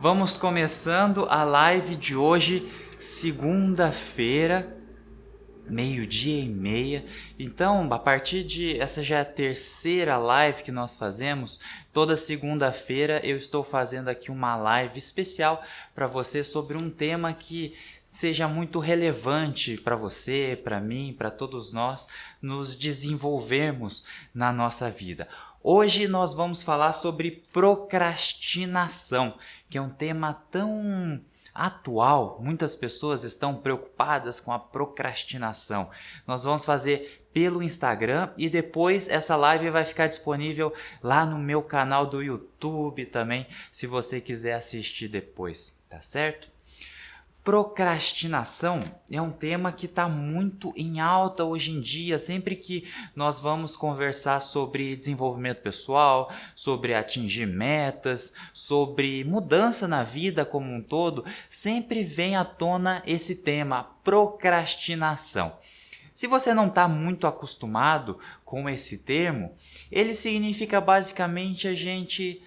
Vamos começando a live de hoje, segunda-feira, 12h30. Então, a partir de essa já é a terceira live que nós fazemos. Toda segunda-feira eu estou fazendo aqui uma live especial para você sobre um tema que seja muito relevante para você, para mim, para todos nós nos desenvolvermos na nossa vida. Hoje nós vamos falar sobre procrastinação, que é um tema tão atual. Muitas pessoas estão preocupadas com a procrastinação. Nós vamos fazer pelo Instagram e depois essa live vai ficar disponível lá no meu canal do YouTube também, se você quiser assistir depois, tá certo? Procrastinação é um tema que está muito em alta hoje em dia. Sempre que nós vamos conversar sobre desenvolvimento pessoal, sobre atingir metas, sobre mudança na vida como um todo, sempre vem à tona esse tema, procrastinação. Se você não está muito acostumado com esse termo, ele significa basicamente a gente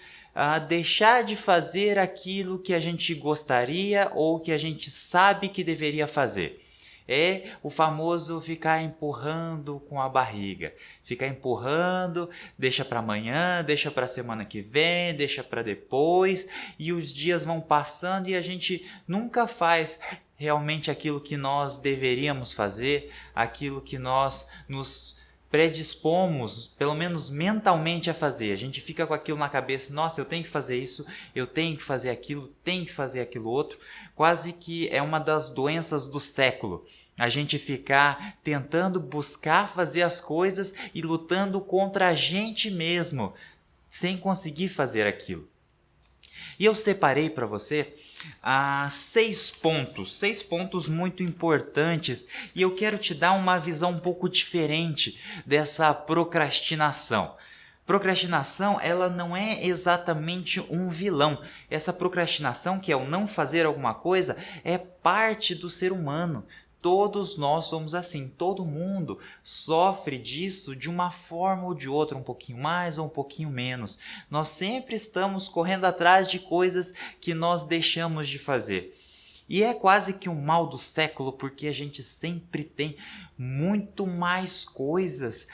deixar de fazer aquilo que a gente gostaria ou que a gente sabe que deveria fazer. É o famoso ficar empurrando com a barriga. Ficar empurrando, deixa para amanhã, deixa para semana que vem, deixa para depois, e os dias vão passando e a gente nunca faz realmente aquilo que nós deveríamos fazer, aquilo que nós nos predispomos, pelo menos mentalmente, a fazer. A gente fica com aquilo na cabeça, nossa, eu tenho que fazer isso, eu tenho que fazer aquilo, tenho que fazer aquilo outro. Quase que é uma das doenças do século. A gente ficar tentando buscar fazer as coisas e lutando contra a gente mesmo, sem conseguir fazer aquilo. E eu separei para você 6 pontos muito importantes, e eu quero te dar uma visão um pouco diferente dessa procrastinação. Procrastinação, ela não é exatamente um vilão. Essa procrastinação, que é o não fazer alguma coisa, é parte do ser humano. Todos nós somos assim, todo mundo sofre disso de uma forma ou de outra, um pouquinho mais ou um pouquinho menos. Nós sempre estamos correndo atrás de coisas que nós deixamos de fazer. E é quase que um mal do século, porque a gente sempre tem muito mais coisas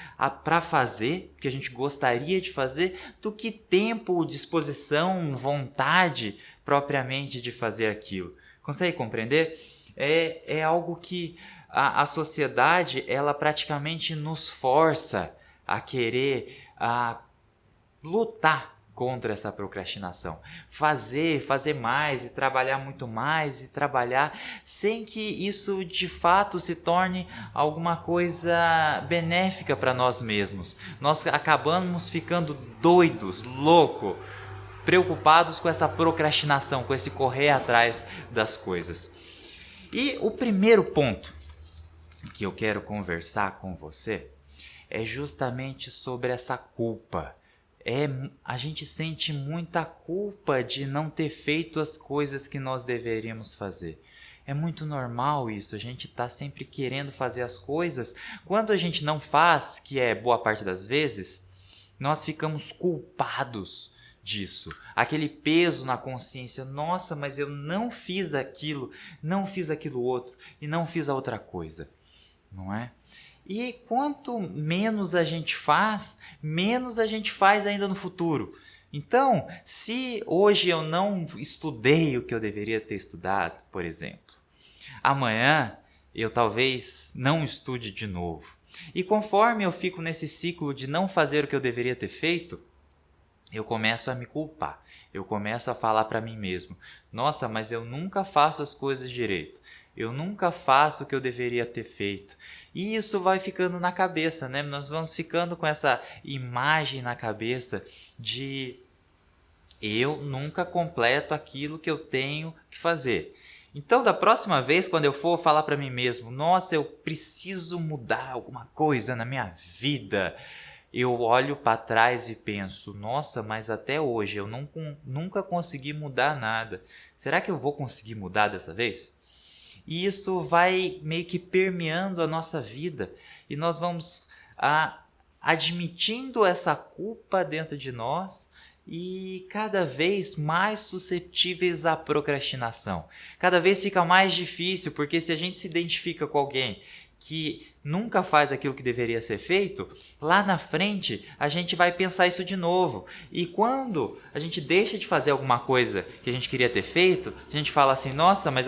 para fazer, que a gente gostaria de fazer, do que tempo, disposição, vontade propriamente de fazer aquilo. Consegue compreender? É algo que a sociedade, ela praticamente nos força a querer lutar contra essa procrastinação. Fazer mais e trabalhar muito mais e trabalhar sem que isso de fato se torne alguma coisa benéfica para nós mesmos. Nós acabamos ficando doidos, loucos, preocupados com essa procrastinação, com esse correr atrás das coisas. E o primeiro ponto que eu quero conversar com você é justamente sobre essa culpa. A gente sente muita culpa de não ter feito as coisas que nós deveríamos fazer. É muito normal isso, a gente está sempre querendo fazer as coisas. Quando a gente não faz, que é boa parte das vezes, nós ficamos culpados disso, aquele peso na consciência, nossa, mas eu não fiz aquilo, não fiz aquilo outro e não fiz a outra coisa, não é? E quanto menos a gente faz, menos a gente faz ainda no futuro. Então, se hoje eu não estudei o que eu deveria ter estudado, por exemplo, amanhã eu talvez não estude de novo. E conforme eu fico nesse ciclo de não fazer o que eu deveria ter feito, eu começo a me culpar, eu começo a falar para mim mesmo, nossa, mas eu nunca faço as coisas direito, eu nunca faço o que eu deveria ter feito. E isso vai ficando na cabeça, né? Nós vamos ficando com essa imagem na cabeça de eu nunca completo aquilo que eu tenho que fazer. Então, da próxima vez, quando eu for falar para mim mesmo, nossa, eu preciso mudar alguma coisa na minha vida, eu olho para trás e penso, nossa, mas até hoje eu nunca consegui mudar nada. Será que eu vou conseguir mudar dessa vez? E isso vai meio que permeando a nossa vida. E nós vamos admitindo essa culpa dentro de nós e cada vez mais susceptíveis à procrastinação. Cada vez fica mais difícil, porque se a gente se identifica com alguém que nunca faz aquilo que deveria ser feito, lá na frente a gente vai pensar isso de novo. E quando a gente deixa de fazer alguma coisa que a gente queria ter feito, a gente fala assim, nossa, mas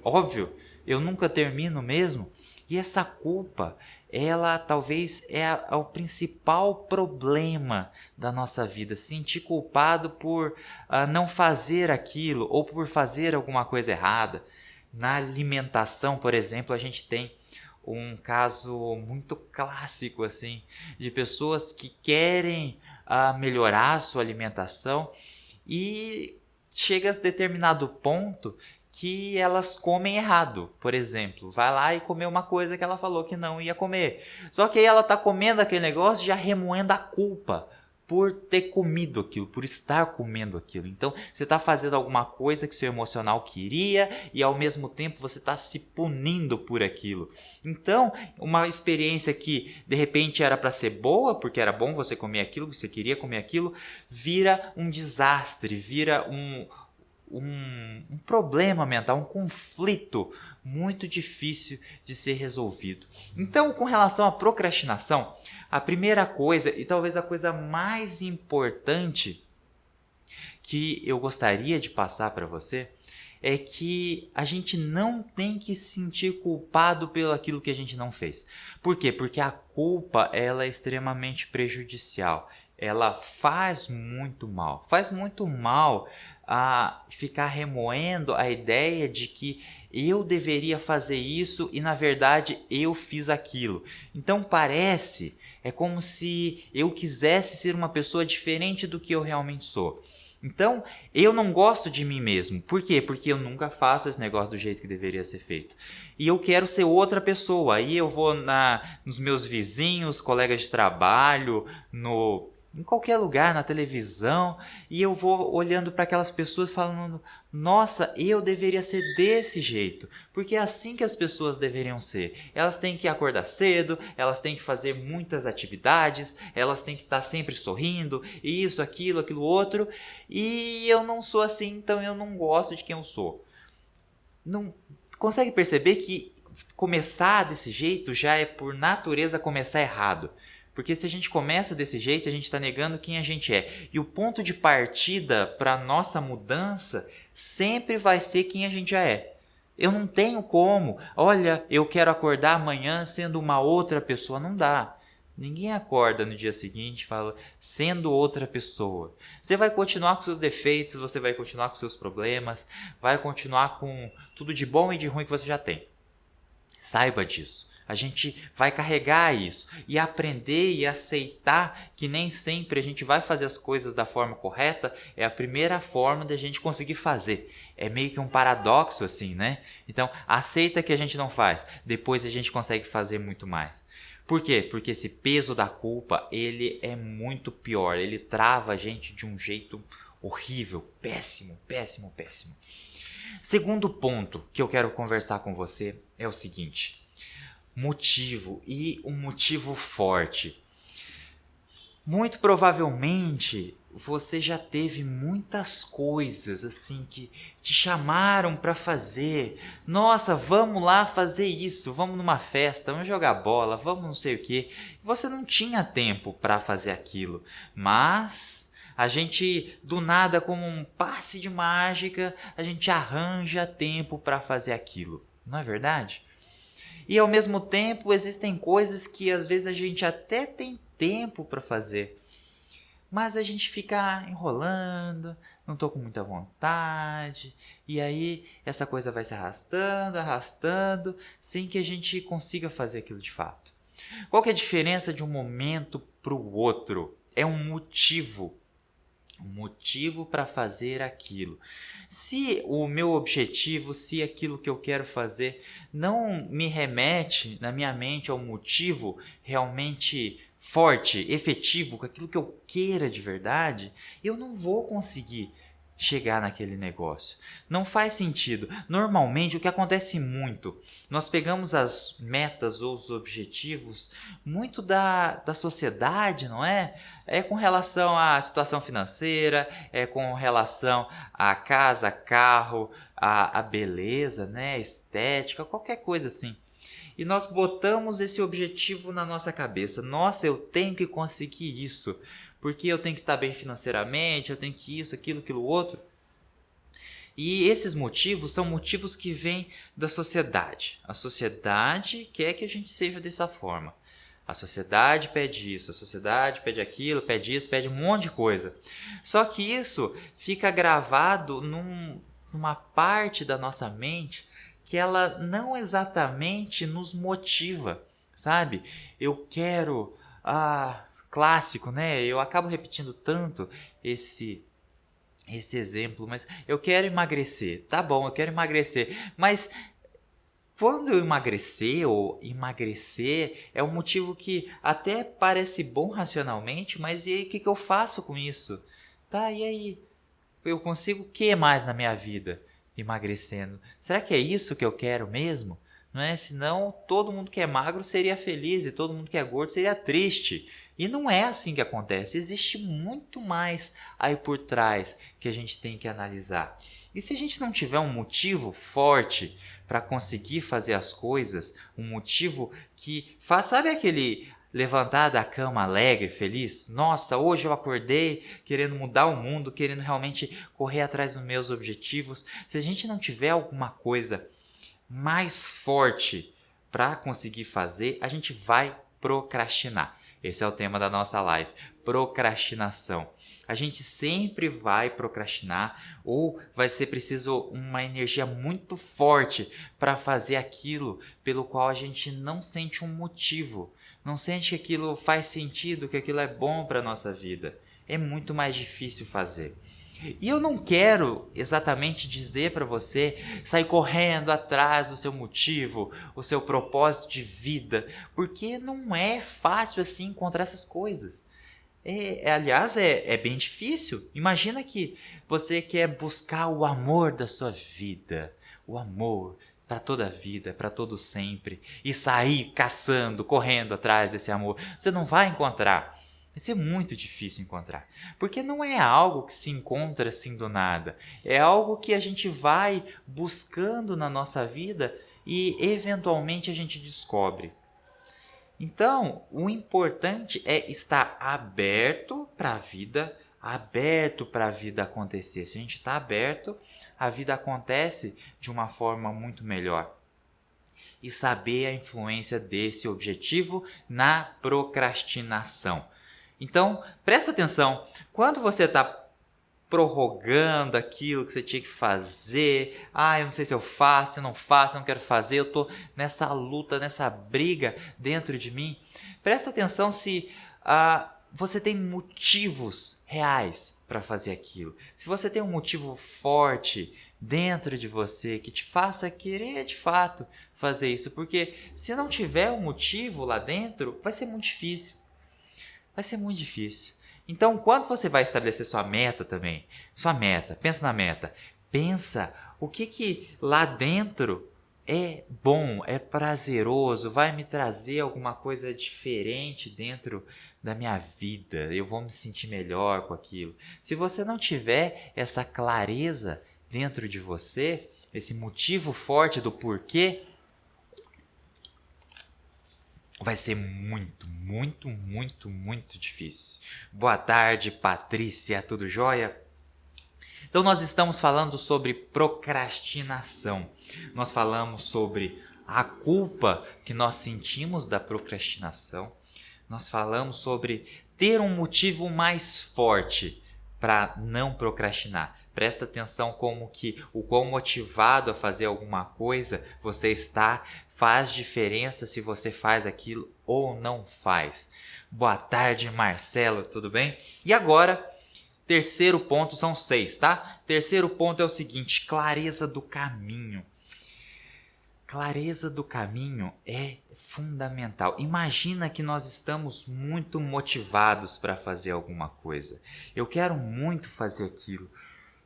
óbvio, eu nunca termino mesmo. E essa culpa, ela talvez é o principal problema da nossa vida. Se sentir culpado por não fazer aquilo ou por fazer alguma coisa errada. Na alimentação, por exemplo, a gente tem um caso muito clássico assim, de pessoas que querem melhorar a sua alimentação e chega a determinado ponto que elas comem errado. Por exemplo, vai lá e comer uma coisa que ela falou que não ia comer. Só que aí ela está comendo aquele negócio já remoendo a culpa por ter comido aquilo, por estar comendo aquilo. Então, você está fazendo alguma coisa que seu emocional queria e ao mesmo tempo você está se punindo por aquilo. Então, uma experiência que de repente era para ser boa, porque era bom você comer aquilo, você queria comer aquilo, vira um desastre, vira um problema mental, um conflito muito difícil de ser resolvido. Então, com relação à procrastinação, a primeira coisa, e talvez a coisa mais importante que eu gostaria de passar para você, é que a gente não tem que se sentir culpado pelo aquilo que a gente não fez. Por quê? Porque a culpa ela é extremamente prejudicial. Ela faz muito mal. Faz muito mal a ficar remoendo a ideia de que eu deveria fazer isso e na verdade eu fiz aquilo. Então é como se eu quisesse ser uma pessoa diferente do que eu realmente sou. Então, eu não gosto de mim mesmo. Por quê? Porque eu nunca faço esse negócio do jeito que deveria ser feito. E eu quero ser outra pessoa. Aí eu vou nos meus vizinhos, colegas de trabalho, em qualquer lugar, na televisão, e eu vou olhando para aquelas pessoas falando, nossa, eu deveria ser desse jeito, porque é assim que as pessoas deveriam ser. Elas têm que acordar cedo, elas têm que fazer muitas atividades, elas têm que estar sempre sorrindo, isso, aquilo outro, e eu não sou assim, então eu não gosto de quem eu sou. Não consegue perceber que começar desse jeito já é por natureza começar errado? Porque se a gente começa desse jeito, a gente está negando quem a gente é. E o ponto de partida para a nossa mudança sempre vai ser quem a gente já é. Eu não tenho como. Olha, eu quero acordar amanhã sendo uma outra pessoa. Não dá. Ninguém acorda no dia seguinte e fala sendo outra pessoa. Você vai continuar com seus defeitos, você vai continuar com seus problemas, vai continuar com tudo de bom e de ruim que você já tem. Saiba disso. A gente vai carregar isso e aprender e aceitar que nem sempre a gente vai fazer as coisas da forma correta é a primeira forma da gente conseguir fazer. É meio que um paradoxo assim, né? Então, aceita que a gente não faz, depois a gente consegue fazer muito mais. Por quê? Porque esse peso da culpa, ele é muito pior, ele trava a gente de um jeito horrível, péssimo, péssimo, péssimo. Segundo ponto que eu quero conversar com você é o seguinte: motivo, e um motivo forte. Muito provavelmente você já teve muitas coisas assim que te chamaram para fazer. Nossa, vamos lá fazer isso, vamos numa festa, vamos jogar bola, vamos não sei o quê. Você não tinha tempo para fazer aquilo, mas a gente, do nada, como um passe de mágica, a gente arranja tempo para fazer aquilo. Não é verdade? E ao mesmo tempo existem coisas que às vezes a gente até tem tempo para fazer, mas a gente fica enrolando, não estou com muita vontade, e aí essa coisa vai se arrastando, arrastando, sem que a gente consiga fazer aquilo de fato. Qual que é a diferença de um momento para o outro? É um motivo para fazer aquilo. Se o meu objetivo, se aquilo que eu quero fazer não me remete na minha mente ao motivo realmente forte, efetivo, com aquilo que eu queira de verdade, eu não vou conseguir chegar naquele negócio. Não faz sentido. Normalmente, o que acontece muito, nós pegamos as metas ou os objetivos muito da sociedade, não é? É com relação à situação financeira, é com relação à casa, carro, à beleza, né? Estética, qualquer coisa assim. E nós botamos esse objetivo na nossa cabeça. Nossa, eu tenho que conseguir isso. Porque eu tenho que estar bem financeiramente, eu tenho que isso, aquilo outro. E esses motivos são motivos que vêm da sociedade. A sociedade quer que a gente seja dessa forma. A sociedade pede isso, a sociedade pede aquilo, pede isso, pede um monte de coisa. Só que isso fica gravado numa parte da nossa mente que ela não exatamente nos motiva, sabe? Eu quero, clássico, né? Eu acabo repetindo tanto esse exemplo, mas eu quero emagrecer. Tá bom, eu quero emagrecer, mas quando eu emagrecer ou emagrecer é um motivo que até parece bom racionalmente, mas e aí o que eu faço com isso? Tá, e aí? Eu consigo o que mais na minha vida emagrecendo? Será que é isso que eu quero mesmo? Não é? Senão todo mundo que é magro seria feliz e todo mundo que é gordo seria triste. E não é assim que acontece. Existe muito mais aí por trás que a gente tem que analisar. E se a gente não tiver um motivo forte para conseguir fazer as coisas, um motivo que faz, sabe aquele levantar da cama alegre, feliz? Nossa, hoje eu acordei querendo mudar o mundo, querendo realmente correr atrás dos meus objetivos. Se a gente não tiver alguma coisa mais forte para conseguir fazer, a gente vai procrastinar. Esse é o tema da nossa live, procrastinação. A gente sempre vai procrastinar ou vai ser preciso uma energia muito forte para fazer aquilo pelo qual a gente não sente um motivo, não sente que aquilo faz sentido, que aquilo é bom para a nossa vida. É muito mais difícil fazer. E eu não quero exatamente dizer para você sair correndo atrás do seu motivo, o seu propósito de vida, porque não é fácil assim encontrar essas coisas. Aliás, é bem difícil. Imagina que você quer buscar o amor da sua vida, o amor para toda a vida, para todo sempre, e sair caçando, correndo atrás desse amor. Você não vai encontrar. Vai ser muito difícil encontrar, porque não é algo que se encontra assim do nada. É algo que a gente vai buscando na nossa vida e eventualmente a gente descobre. Então, o importante é estar aberto para a vida acontecer. Se a gente está aberto, a vida acontece de uma forma muito melhor. E saber a influência desse objetivo na procrastinação. Então, presta atenção, quando você está prorrogando aquilo que você tinha que fazer, eu não sei se eu faço, se eu não faço, eu não quero fazer, eu estou nessa luta, nessa briga dentro de mim, presta atenção se você tem motivos reais para fazer aquilo. Se você tem um motivo forte dentro de você que te faça querer de fato fazer isso, porque se não tiver um motivo lá dentro, vai ser muito difícil. Vai ser muito difícil. Então, quando você vai estabelecer sua meta também, pensa na meta, pensa o que lá dentro é bom, é prazeroso, vai me trazer alguma coisa diferente dentro da minha vida, eu vou me sentir melhor com aquilo. Se você não tiver essa clareza dentro de você, esse motivo forte do porquê, vai ser muito, muito, muito, muito difícil. Boa tarde, Patrícia, tudo jóia? Então nós estamos falando sobre procrastinação. Nós falamos sobre a culpa que nós sentimos da procrastinação. Nós falamos sobre ter um motivo mais forte para não procrastinar. Presta atenção como que o quão motivado a fazer alguma coisa você está, faz diferença se você faz aquilo ou não faz. Boa tarde, Marcelo, tudo bem? E agora, terceiro ponto, são 6, tá? Terceiro ponto é o seguinte, clareza do caminho. Clareza do caminho é fundamental. Imagina que nós estamos muito motivados para fazer alguma coisa. Eu quero muito fazer aquilo.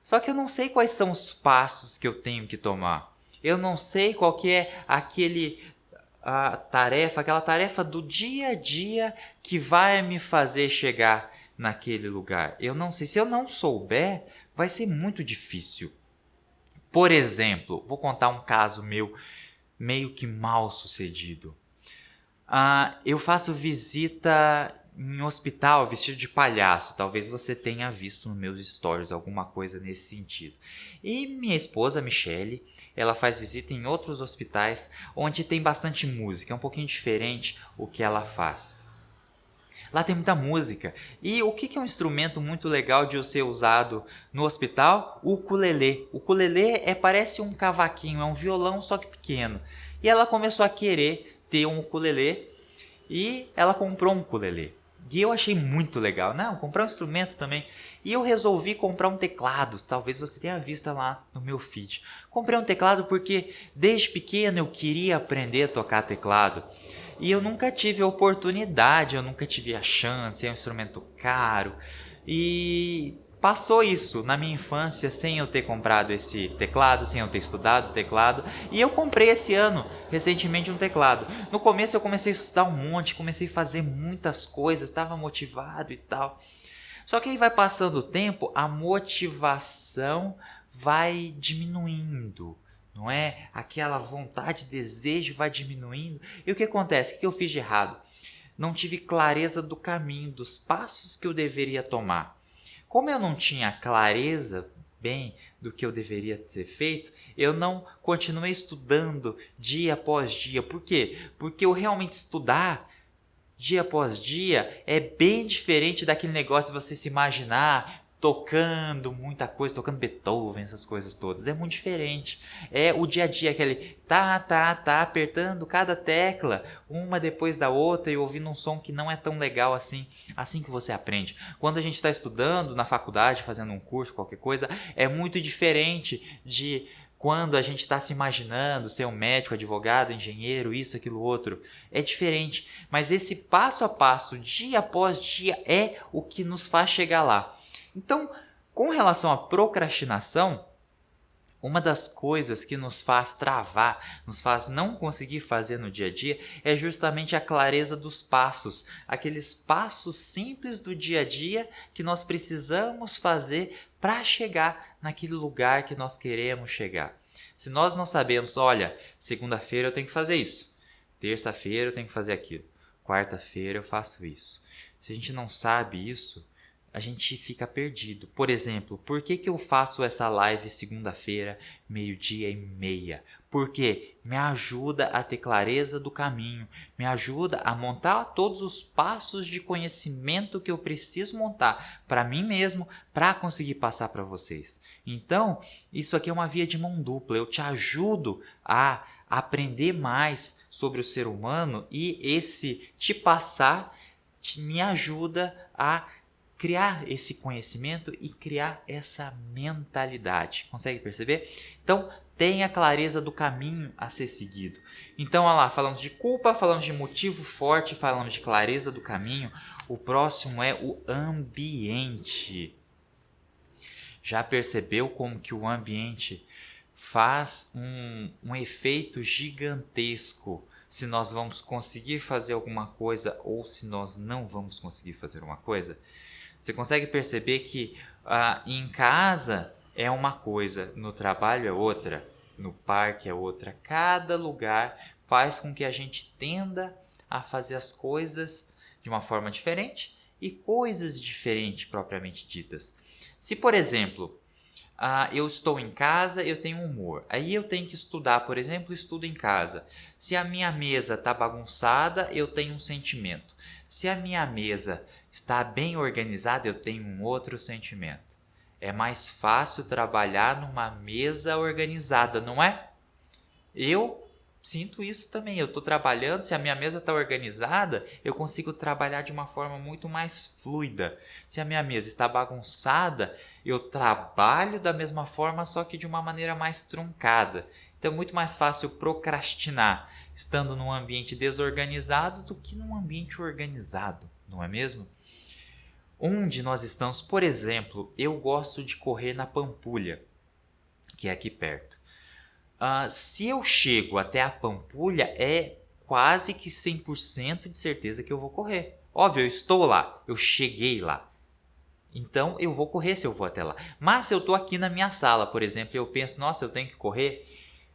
Só que eu não sei quais são os passos que eu tenho que tomar. Eu não sei qual que é aquela tarefa do dia a dia que vai me fazer chegar naquele lugar. Eu não sei. Se eu não souber, vai ser muito difícil. Por exemplo, vou contar um caso meu meio que mal sucedido. Eu faço visita em hospital vestido de palhaço. Talvez você tenha visto nos meus stories alguma coisa nesse sentido. E minha esposa, Michele, ela faz visita em outros hospitais onde tem bastante música. É um pouquinho diferente o que ela faz. Lá tem muita música. E o que é um instrumento muito legal de ser usado no hospital? O ukulele. O ukulele parece um cavaquinho, é um violão só que pequeno. E ela começou a querer ter um ukulele e ela comprou um ukulele. E eu achei muito legal. Não, comprar um instrumento também. E eu resolvi comprar um teclado. Talvez você tenha visto lá no meu feed. Comprei um teclado porque desde pequeno eu queria aprender a tocar teclado. E eu nunca tive a oportunidade, eu nunca tive a chance, é um instrumento caro. E passou isso na minha infância sem eu ter comprado esse teclado, sem eu ter estudado teclado. E eu comprei esse ano, recentemente, um teclado. No começo eu comecei a estudar um monte, comecei a fazer muitas coisas, estava motivado e tal. Só que aí vai passando o tempo, a motivação vai diminuindo. Não é? Aquela vontade, desejo vai diminuindo. E o que acontece? O que eu fiz de errado? Não tive clareza do caminho, dos passos que eu deveria tomar. Como eu não tinha clareza bem do que eu deveria ter feito, eu não continuei estudando dia após dia. Por quê? Porque eu realmente estudar dia após dia é bem diferente daquele negócio de você se imaginar tocando muita coisa, tocando Beethoven, essas coisas todas. É muito diferente. É o dia a dia, aquele tá, apertando cada tecla, uma depois da outra e ouvindo um som que não é tão legal assim. Assim que você aprende. Quando a gente está estudando na faculdade, fazendo um curso, qualquer coisa, é muito diferente de quando a gente está se imaginando ser um médico, advogado, engenheiro, isso, aquilo, outro. É diferente. Mas esse passo a passo, dia após dia, é o que nos faz chegar lá. Então, com relação à procrastinação, uma das coisas que nos faz travar, nos faz não conseguir fazer no dia a dia, é justamente a clareza dos passos. Aqueles passos simples do dia a dia que nós precisamos fazer para chegar naquele lugar que nós queremos chegar. Se nós não sabemos, olha, segunda-feira eu tenho que fazer isso, terça-feira eu tenho que fazer aquilo, quarta-feira eu faço isso. Se a gente não sabe isso, a gente fica perdido. Por exemplo, por que eu faço essa live segunda-feira, 12:30? Porque me ajuda a ter clareza do caminho, me ajuda a montar todos os passos de conhecimento que eu preciso montar para mim mesmo, para conseguir passar para vocês. Então, isso aqui é uma via de mão dupla. Eu te ajudo a aprender mais sobre o ser humano e esse te passar me ajuda a criar esse conhecimento e criar essa mentalidade. Consegue perceber? Então, tenha clareza do caminho a ser seguido. Então, olha lá, falamos de culpa, falamos de motivo forte, falamos de clareza do caminho. O próximo é o ambiente. Já percebeu como que o ambiente faz um efeito gigantesco se nós vamos conseguir fazer alguma coisa ou se nós não vamos conseguir fazer uma coisa? Você consegue perceber que em casa é uma coisa, no trabalho é outra, no parque é outra. Cada lugar faz com que a gente tenda a fazer as coisas de uma forma diferente e coisas diferentes propriamente ditas. Se, por exemplo, eu estou em casa, eu tenho humor. Aí eu tenho que estudar, por exemplo, estudo em casa. Se a minha mesa está bagunçada, eu tenho um sentimento. Se a minha mesa está bem organizada, eu tenho um outro sentimento. É mais fácil trabalhar numa mesa organizada, não é? Eu sinto isso também. Eu estou trabalhando, se a minha mesa está organizada, eu consigo trabalhar de uma forma muito mais fluida. Se a minha mesa está bagunçada, eu trabalho da mesma forma, só que de uma maneira mais truncada. Então é muito mais fácil procrastinar estando num ambiente desorganizado do que num ambiente organizado, não é mesmo? onde nós estamos. Por exemplo, eu gosto de correr na Pampulha, que é aqui perto. Se eu chego até a Pampulha, é quase que 100% de certeza que eu vou correr. Óbvio, eu estou lá, eu cheguei lá. Então eu vou correr se eu vou até lá. Mas se eu estou aqui na minha sala, por exemplo, e eu penso, nossa, eu tenho que correr,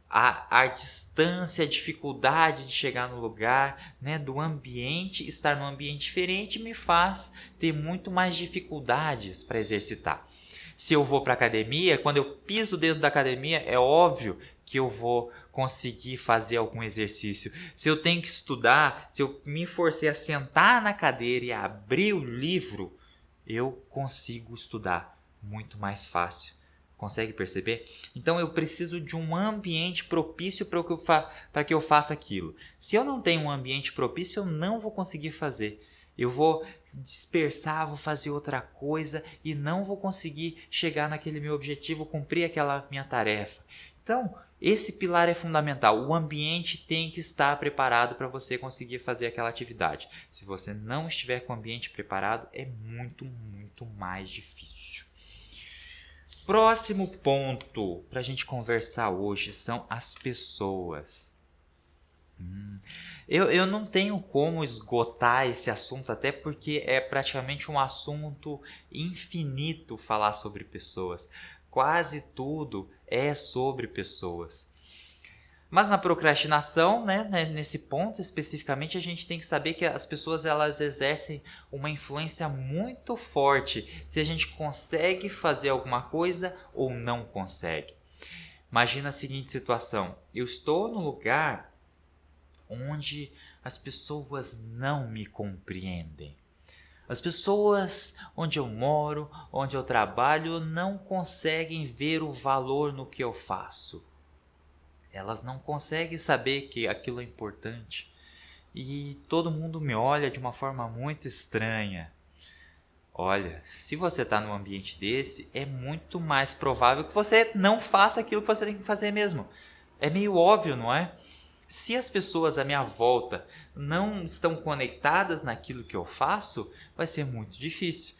a distância, a dificuldade de chegar no lugar, né, do ambiente, estar num ambiente diferente, me faz ter muito mais dificuldades para exercitar. Se eu vou para a academia, quando eu piso dentro da academia, é óbvio que eu vou conseguir fazer algum exercício. Se eu tenho que estudar, se eu me forcei a sentar na cadeira e abrir o livro, eu consigo estudar muito mais fácil. Consegue perceber? Então eu preciso de um ambiente propício para que eu faça aquilo. Se eu não tenho um ambiente propício, eu não vou conseguir fazer. Eu vou dispersar, vou fazer outra coisa e não vou conseguir chegar naquele meu objetivo, cumprir aquela minha tarefa. Então, esse pilar é fundamental. O ambiente tem que estar preparado para você conseguir fazer aquela atividade. Se você não estiver com o ambiente preparado, é muito, muito mais difícil. Próximo ponto para a gente conversar hoje são as pessoas. Eu não tenho como esgotar esse assunto, até porque é praticamente um assunto infinito falar sobre pessoas. Quase tudo é sobre pessoas. Mas na procrastinação, né, nesse ponto especificamente, a gente tem que saber que as pessoas elas exercem uma influência muito forte se a gente consegue fazer alguma coisa ou não consegue. Imagina a seguinte situação: eu estou no lugar onde as pessoas não me compreendem. As pessoas onde eu moro, onde eu trabalho, não conseguem ver o valor no que eu faço. Elas não conseguem saber que aquilo é importante. E todo mundo me olha de uma forma muito estranha. Olha, se você está num ambiente desse, é muito mais provável que você não faça aquilo que você tem que fazer mesmo. É meio óbvio, não é? Se as pessoas à minha volta não estão conectadas naquilo que eu faço, vai ser muito difícil.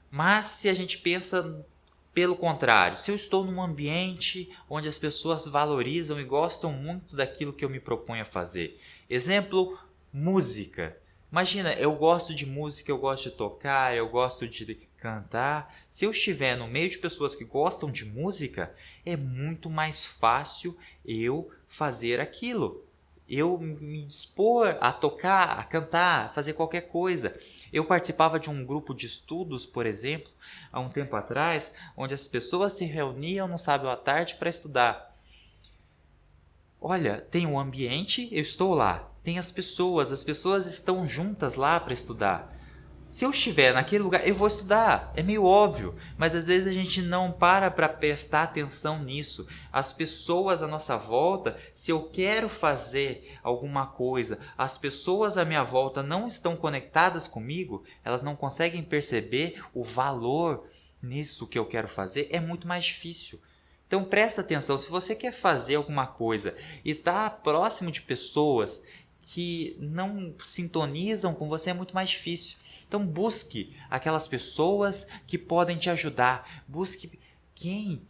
Mas se a gente pensa pelo contrário, se eu estou num ambiente onde as pessoas valorizam e gostam muito daquilo que eu me proponho a fazer. Exemplo, música. Imagina, eu gosto de música, eu gosto de tocar, eu gosto de cantar. Se eu estiver no meio de pessoas que gostam de música, é muito mais fácil eu fazer aquilo. Eu me dispor a tocar, a cantar, a fazer qualquer coisa. Eu participava de um grupo de estudos, por exemplo, há um tempo atrás, onde as pessoas se reuniam no sábado à tarde para estudar. Olha, tem um ambiente, eu estou lá. Tem as pessoas estão juntas lá para estudar. Se eu estiver naquele lugar, eu vou estudar, é meio óbvio, mas às vezes a gente não para prestar atenção nisso. As pessoas à nossa volta, se eu quero fazer alguma coisa, as pessoas à minha volta não estão conectadas comigo, elas não conseguem perceber o valor nisso que eu quero fazer, é muito mais difícil. Então presta atenção, se você quer fazer alguma coisa e está próximo de pessoas que não sintonizam com você, é muito mais difícil. Então busque aquelas pessoas que podem te ajudar. Busque quem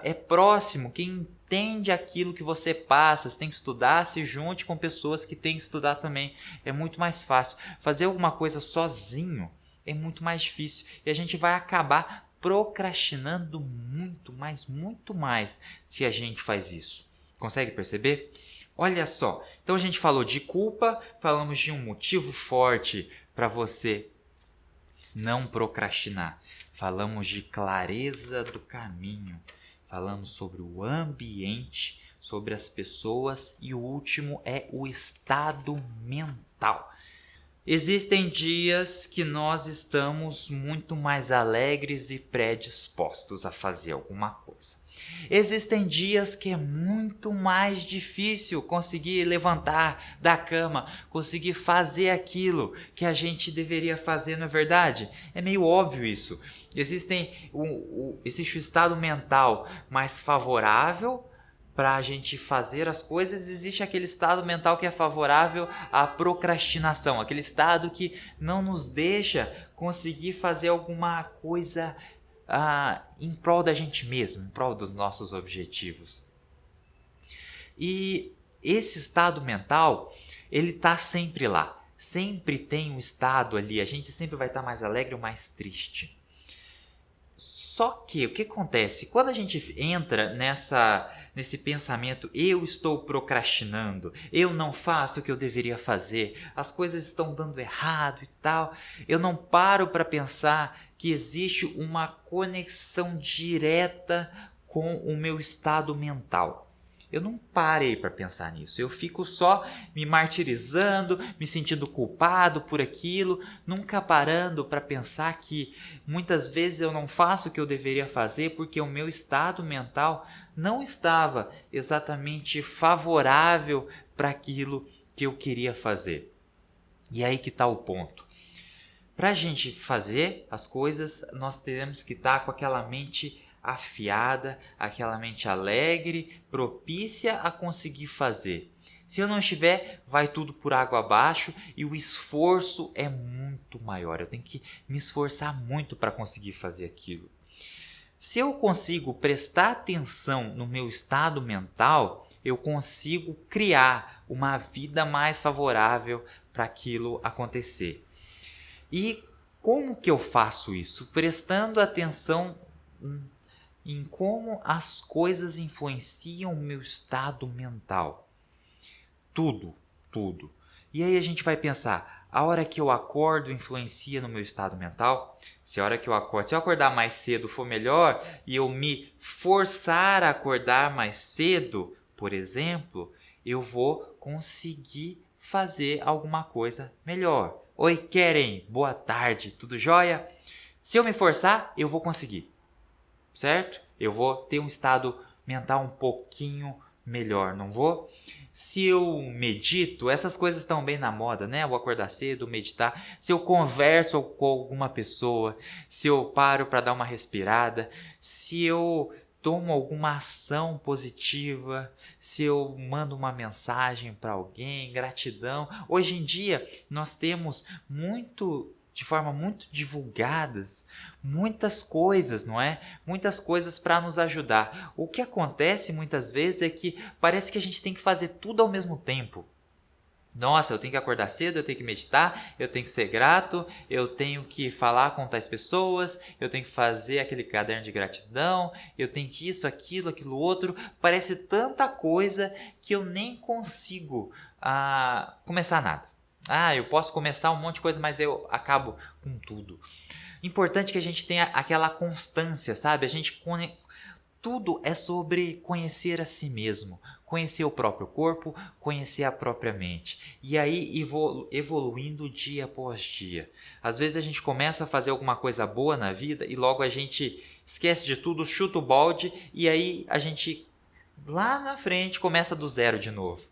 é próximo, quem entende aquilo que você passa. Você tem que estudar, se junte com pessoas que têm que estudar também. É muito mais fácil. Fazer alguma coisa sozinho é muito mais difícil. E a gente vai acabar procrastinando muito mais se a gente faz isso. Consegue perceber? Olha só, então a gente falou de culpa, falamos de um motivo forte para você não procrastinar. Falamos de clareza do caminho, falamos sobre o ambiente, sobre as pessoas e o último é o estado mental. Existem dias que nós estamos muito mais alegres e predispostos a fazer alguma coisa. Existem dias que é muito mais difícil conseguir levantar da cama, conseguir fazer aquilo que a gente deveria fazer, não é verdade? É meio óbvio isso. Existe o estado mental mais favorável para a gente fazer as coisas, existe aquele estado mental que é favorável à procrastinação, aquele estado que não nos deixa conseguir fazer alguma coisa em prol da gente mesmo, em prol dos nossos objetivos. E esse estado mental, ele está sempre lá. Sempre tem um estado ali, a gente sempre vai estar mais alegre ou mais triste. Só que o que acontece? Quando a gente entra nesse pensamento, eu estou procrastinando, eu não faço o que eu deveria fazer, as coisas estão dando errado e tal, eu não paro para pensar que existe uma conexão direta com o meu estado mental. Eu não parei para pensar nisso. Eu fico só me martirizando, me sentindo culpado por aquilo, nunca parando para pensar que muitas vezes eu não faço o que eu deveria fazer porque o meu estado mental não estava exatamente favorável para aquilo que eu queria fazer. E aí que está o ponto. Para a gente fazer as coisas, nós teremos que estar com aquela mente afiada, aquela mente alegre, propícia a conseguir fazer. Se eu não estiver, vai tudo por água abaixo e o esforço é muito maior. Eu tenho que me esforçar muito para conseguir fazer aquilo. Se eu consigo prestar atenção no meu estado mental, eu consigo criar uma vida mais favorável para aquilo acontecer. E como que eu faço isso? Prestando atenção em como as coisas influenciam o meu estado mental. Tudo. E aí a gente vai pensar, a hora que eu acordo influencia no meu estado mental? Se a hora que eu acordo, se eu acordar mais cedo for melhor e eu me forçar a acordar mais cedo, por exemplo, eu vou conseguir fazer alguma coisa melhor. Oi, Keren, boa tarde, tudo jóia? Se eu me forçar, eu vou conseguir. Certo? Eu vou ter um estado mental um pouquinho melhor, não vou? Se eu medito, essas coisas estão bem na moda, né? Eu vou acordar cedo, meditar. Se eu converso com alguma pessoa, se eu paro para dar uma respirada, se eu tomo alguma ação positiva, se eu mando uma mensagem para alguém, gratidão. Hoje em dia, nós temos de forma muito divulgadas, muitas coisas, não é? Muitas coisas para nos ajudar. O que acontece muitas vezes é que parece que a gente tem que fazer tudo ao mesmo tempo. Nossa, eu tenho que acordar cedo, eu tenho que meditar, eu tenho que ser grato, eu tenho que falar com tais pessoas, eu tenho que fazer aquele caderno de gratidão, eu tenho que isso, aquilo outro. Parece tanta coisa que eu nem consigo começar nada. Eu posso começar um monte de coisa, mas eu acabo com tudo. Importante que a gente tenha aquela constância, sabe? Tudo é sobre conhecer a si mesmo, conhecer o próprio corpo, conhecer a própria mente. E aí evoluindo dia após dia. Às vezes a gente começa a fazer alguma coisa boa na vida e logo a gente esquece de tudo, chuta o balde e aí a gente lá na frente começa do zero de novo.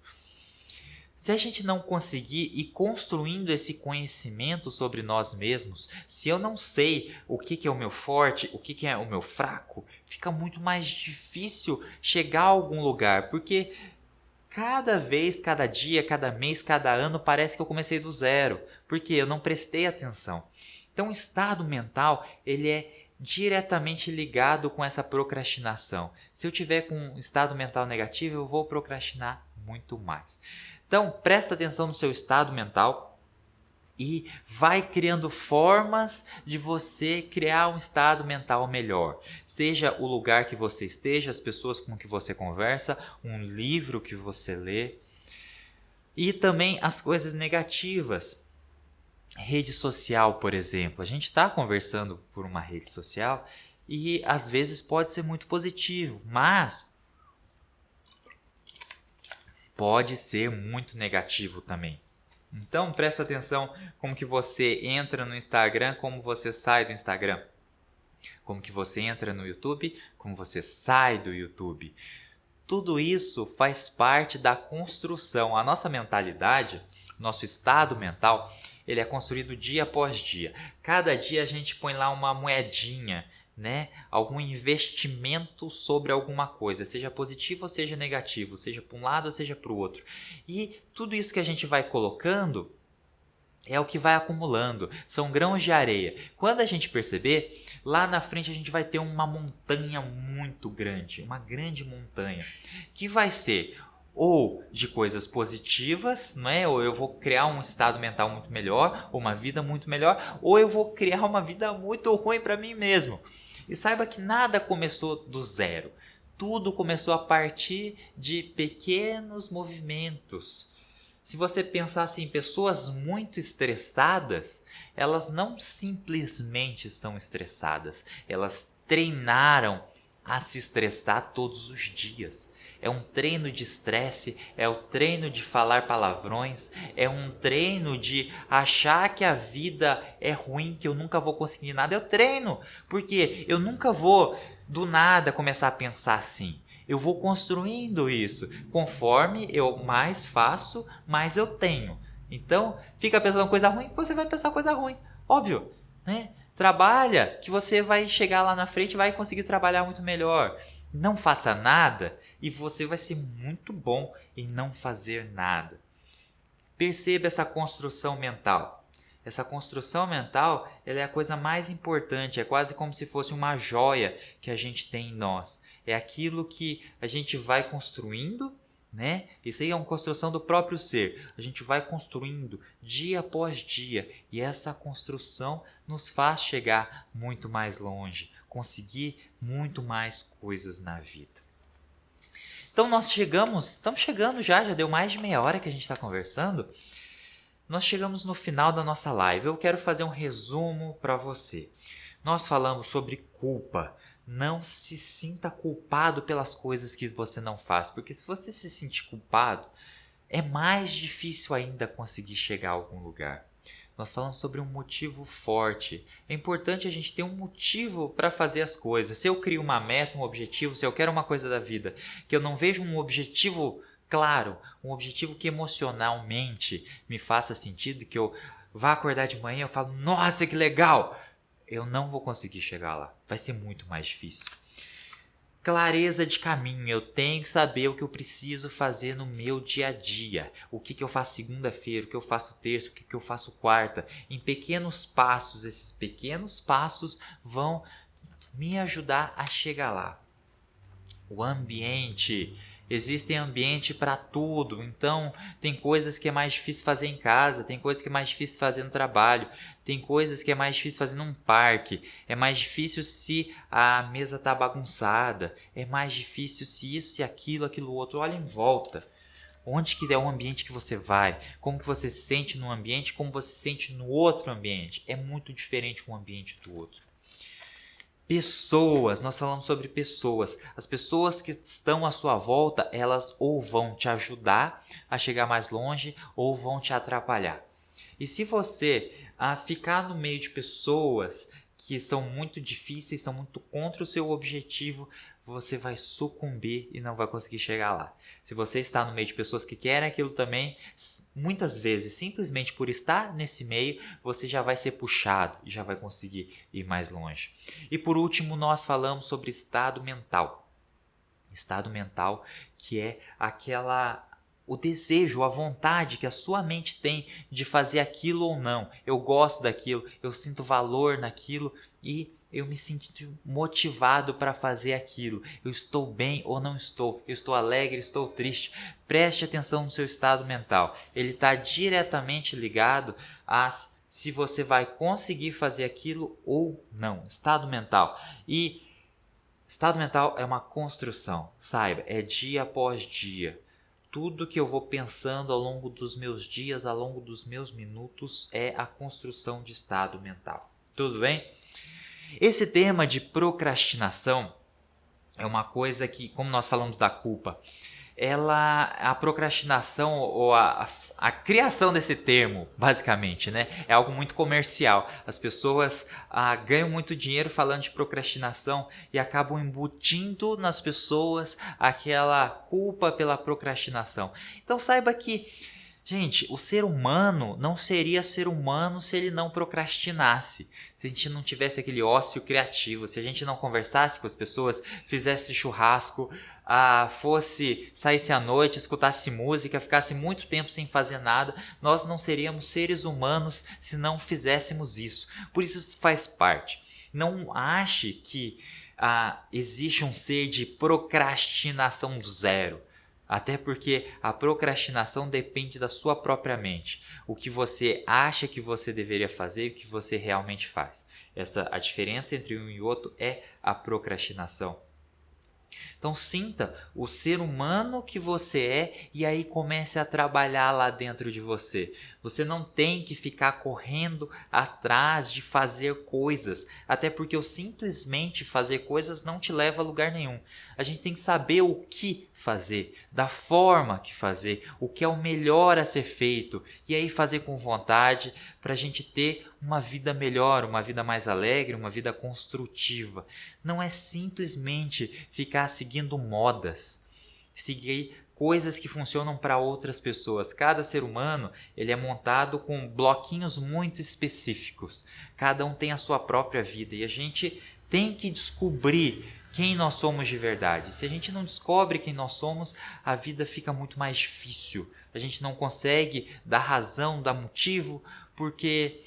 Se a gente não conseguir ir construindo esse conhecimento sobre nós mesmos, se eu não sei o que é o meu forte, o que é o meu fraco, fica muito mais difícil chegar a algum lugar, porque cada vez, cada dia, cada mês, cada ano parece que eu comecei do zero, porque eu não prestei atenção. Então o estado mental, ele é diretamente ligado com essa procrastinação. Se eu tiver com um estado mental negativo, eu vou procrastinar muito mais. Então, presta atenção no seu estado mental e vai criando formas de você criar um estado mental melhor. Seja o lugar que você esteja, as pessoas com que você conversa, um livro que você lê. E também as coisas negativas. Rede social, por exemplo. A gente está conversando por uma rede social e às vezes pode ser muito positivo, mas pode ser muito negativo também. Então presta atenção como que você entra no Instagram, como você sai do Instagram. Como que você entra no YouTube, como você sai do YouTube. Tudo isso faz parte da construção. A nossa mentalidade, nosso estado mental, ele é construído dia após dia. Cada dia a gente põe lá uma moedinha, né? Algum investimento sobre alguma coisa, seja positivo ou seja negativo, seja para um lado ou seja para o outro. E tudo isso que a gente vai colocando é o que vai acumulando, são grãos de areia. Quando a gente perceber, lá na frente a gente vai ter uma montanha muito grande, uma grande montanha, que vai ser ou de coisas positivas, não é? Ou eu vou criar um estado mental muito melhor, ou uma vida muito melhor, ou eu vou criar uma vida muito ruim para mim mesmo. E saiba que nada começou do zero. Tudo começou a partir de pequenos movimentos. Se você pensasse em pessoas muito estressadas, elas não simplesmente são estressadas, elas treinaram a se estressar todos os dias. É um treino de estresse, é o treino de falar palavrões, é um treino de achar que a vida é ruim, que eu nunca vou conseguir nada. É o treino, porque eu nunca vou do nada começar a pensar assim. Eu vou construindo isso. Conforme eu mais faço, mais eu tenho. Então, fica pensando coisa ruim, você vai pensar coisa ruim. Óbvio, né? Trabalha, que você vai chegar lá na frente e vai conseguir trabalhar muito melhor. Não faça nada e você vai ser muito bom em não fazer nada. Perceba essa construção mental. Essa construção mental, ela é a coisa mais importante, é quase como se fosse uma joia que a gente tem em nós. É aquilo que a gente vai construindo, né? Isso aí é uma construção do próprio ser. A gente vai construindo dia após dia e essa construção nos faz chegar muito mais longe, conseguir muito mais coisas na vida. Então estamos chegando já deu mais de meia hora que a gente está conversando. Nós chegamos no final da nossa live. Eu quero fazer um resumo para você. Nós falamos sobre culpa. Não se sinta culpado pelas coisas que você não faz, porque se você se sentir culpado, é mais difícil ainda conseguir chegar a algum lugar. Nós falamos sobre um motivo forte. É importante a gente ter um motivo para fazer as coisas. Se eu crio uma meta, um objetivo, se eu quero uma coisa da vida, que eu não vejo um objetivo claro, um objetivo que emocionalmente me faça sentido, que eu vá acordar de manhã e eu falo, nossa, que legal! Eu não vou conseguir chegar lá. Vai ser muito mais difícil. Clareza de caminho. Eu tenho que saber o que eu preciso fazer no meu dia a dia. O que eu faço segunda-feira, o que eu faço terça, o que eu faço quarta. Em pequenos passos. Esses pequenos passos vão me ajudar a chegar lá. O ambiente. Existem ambiente para tudo, então tem coisas que é mais difícil fazer em casa, tem coisas que é mais difícil fazer no trabalho, tem coisas que é mais difícil fazer num parque, é mais difícil se a mesa está bagunçada, é mais difícil se isso, se aquilo, aquilo outro. Olha em volta, onde que é o ambiente que você vai, como que você se sente num ambiente, como você se sente no outro ambiente, é muito diferente um ambiente do outro. Pessoas, nós falamos sobre pessoas. As pessoas que estão à sua volta, elas ou vão te ajudar a chegar mais longe ou vão te atrapalhar. E se você ficar no meio de pessoas que são muito difíceis, são muito contra o seu objetivo, você vai sucumbir e não vai conseguir chegar lá. Se você está no meio de pessoas que querem aquilo também, muitas vezes, simplesmente por estar nesse meio, você já vai ser puxado e já vai conseguir ir mais longe. E por último, nós falamos sobre estado mental. Estado mental que é o desejo, a vontade que a sua mente tem de fazer aquilo ou não. Eu gosto daquilo, eu sinto valor naquilo e eu me sinto motivado para fazer aquilo. Eu estou bem ou não estou? Eu estou alegre, estou triste? Preste atenção no seu estado mental. Ele está diretamente ligado a se você vai conseguir fazer aquilo ou não. Estado mental. E estado mental é uma construção. Saiba, é dia após dia. Tudo que eu vou pensando ao longo dos meus dias, ao longo dos meus minutos, é a construção de estado mental. Tudo bem? Esse tema de procrastinação é uma coisa que, como nós falamos da culpa, a procrastinação ou a criação desse termo, basicamente, né, é algo muito comercial. As pessoas ganham muito dinheiro falando de procrastinação e acabam embutindo nas pessoas aquela culpa pela procrastinação. Então saiba que Gente, o ser humano não seria ser humano se ele não procrastinasse, se a gente não tivesse aquele ócio criativo, se a gente não conversasse com as pessoas, fizesse churrasco, saísse à noite, escutasse música, ficasse muito tempo sem fazer nada, nós não seríamos seres humanos se não fizéssemos isso. Por isso faz parte. Não ache que existe um ser de procrastinação zero. Até porque a procrastinação depende da sua própria mente. O que você acha que você deveria fazer e o que você realmente faz. A diferença entre um e outro é a procrastinação. Então sinta o ser humano que você é e aí comece a trabalhar lá dentro de você. Você não tem que ficar correndo atrás de fazer coisas, até porque o simplesmente fazer coisas não te leva a lugar nenhum. A gente tem que saber o que fazer, da forma que fazer, o que é o melhor a ser feito e aí fazer com vontade para a gente ter uma vida melhor, uma vida mais alegre, uma vida construtiva. Não é simplesmente ficar seguindo modas, seguir coisas que funcionam para outras pessoas. Cada ser humano ele é montado com bloquinhos muito específicos. Cada um tem a sua própria vida e a gente tem que descobrir quem nós somos de verdade. Se a gente não descobre quem nós somos, a vida fica muito mais difícil. A gente não consegue dar razão, dar motivo, porque,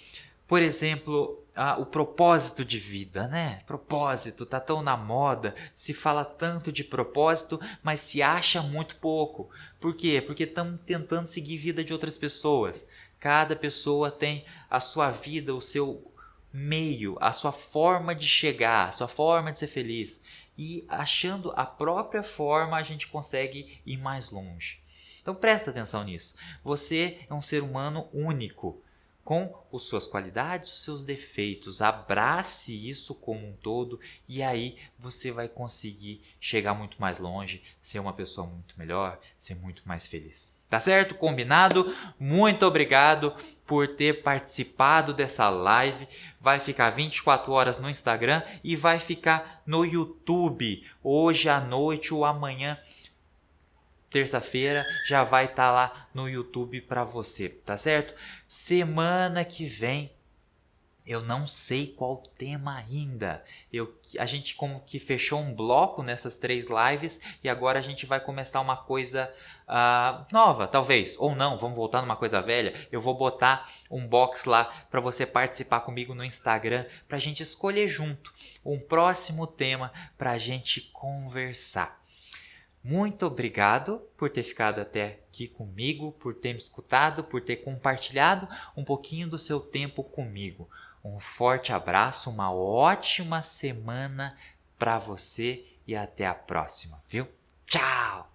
por exemplo, o propósito de vida, né? Propósito, tá tão na moda, se fala tanto de propósito, mas se acha muito pouco. Por quê? Porque estamos tentando seguir a vida de outras pessoas. Cada pessoa tem a sua vida, o seu meio, a sua forma de chegar, a sua forma de ser feliz. E achando a própria forma, a gente consegue ir mais longe. Então presta atenção nisso. Você é um ser humano único, com as suas qualidades, os seus defeitos. Abrace isso como um todo e aí você vai conseguir chegar muito mais longe, ser uma pessoa muito melhor, ser muito mais feliz. Tá certo? Combinado? Muito obrigado por ter participado dessa live. Vai ficar 24 horas no Instagram e vai ficar no YouTube hoje à noite ou amanhã. Terça-feira já vai estar lá no YouTube para você, tá certo? Semana que vem eu não sei qual tema ainda. A gente como que fechou um bloco nessas 3 lives e agora a gente vai começar uma coisa nova, talvez. Ou não, vamos voltar numa coisa velha. Eu vou botar um box lá para você participar comigo no Instagram para a gente escolher junto um próximo tema para a gente conversar. Muito obrigado por ter ficado até aqui comigo, por ter me escutado, por ter compartilhado um pouquinho do seu tempo comigo. Um forte abraço, uma ótima semana para você e até a próxima, viu? Tchau!